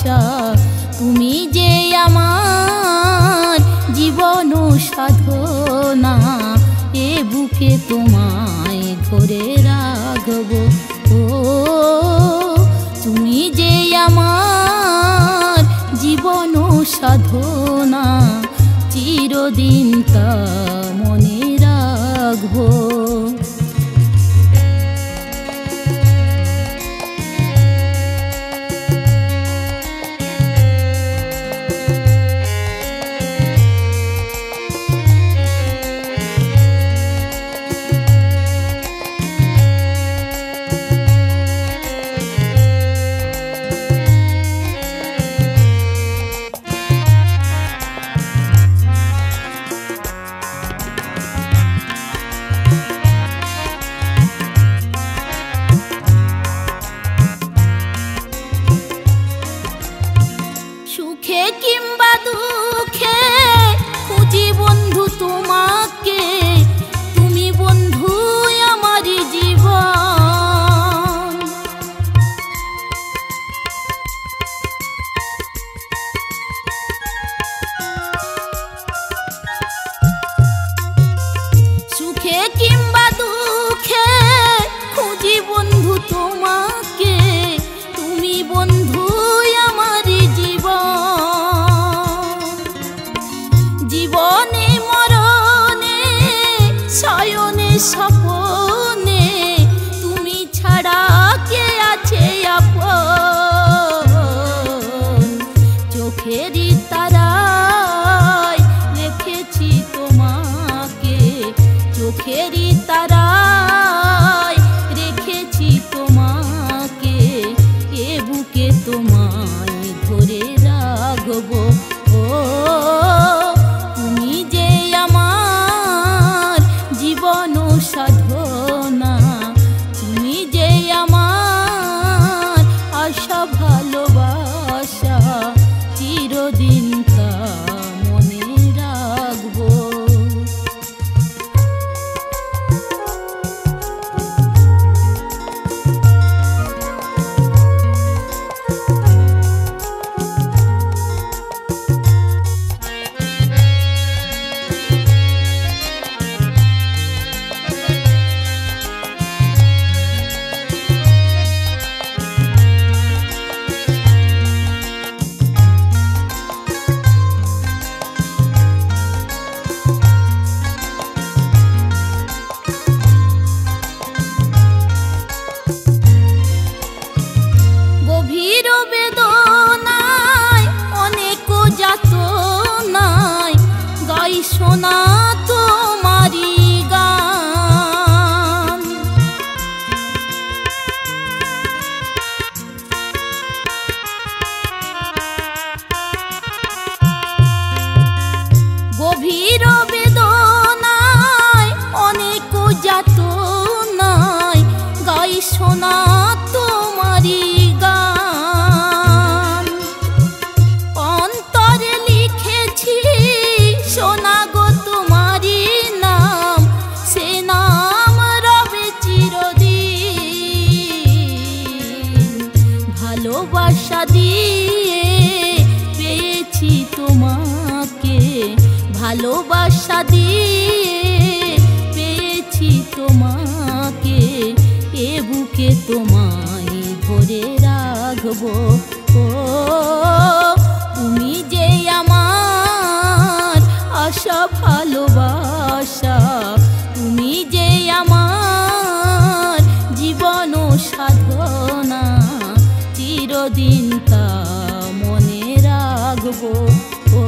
আশা তুমি যে আমার জীবন সাধনা এ বুকে তোমায় ধরে রাখবো ও তুমি যে আমার জীবন সাধনা চিরদিন তা মনে রাখবো। সুখে কিংবা দুঃখে খুঁজি বন্ধু তোমাকে তুমি বন্ধু আমার জীবন। সুখে কিংবা দুঃখে খুঁজি বন্ধু তোমাকে তুমি বন্ধু আমার জীবনে মরণে শয়নে স্বপনে তুমি ছাড়া কে আছে আপন। চোখেরই তারায় রেখেছি তোমাকে চোখেরই তারায় রেখেছি তোমাকে এ বুকে তোমায় ধরে রাখবো ও তুমি যে আমার জীবন সাধনা তুমি যে আমার আশা ভালোবাসা চিরদিন তা মনে রাখবো। গভীর বেদনায় অনেক যাতনায় গাই শোনা তোমারি গান। গভীর বেদনায় অনেক যাতনায় গাই শোনা তোমারি গান। অন্তরে লিখেছি সোনা গো তোমারি নাম সে নাম রবে চিরদিন। ভালোবাসা দিয়ে পেয়েছি তোমাকে ভালোবাসা দিয়ে পেয়েছি তোমাকে এ বুকে তোমায় ধরে রাখবো ও তুমি যে আমার আশা ভালোবাসা তুমি যে আমার জীবন সাধনা চিরদিন তা মনে রাখবো ও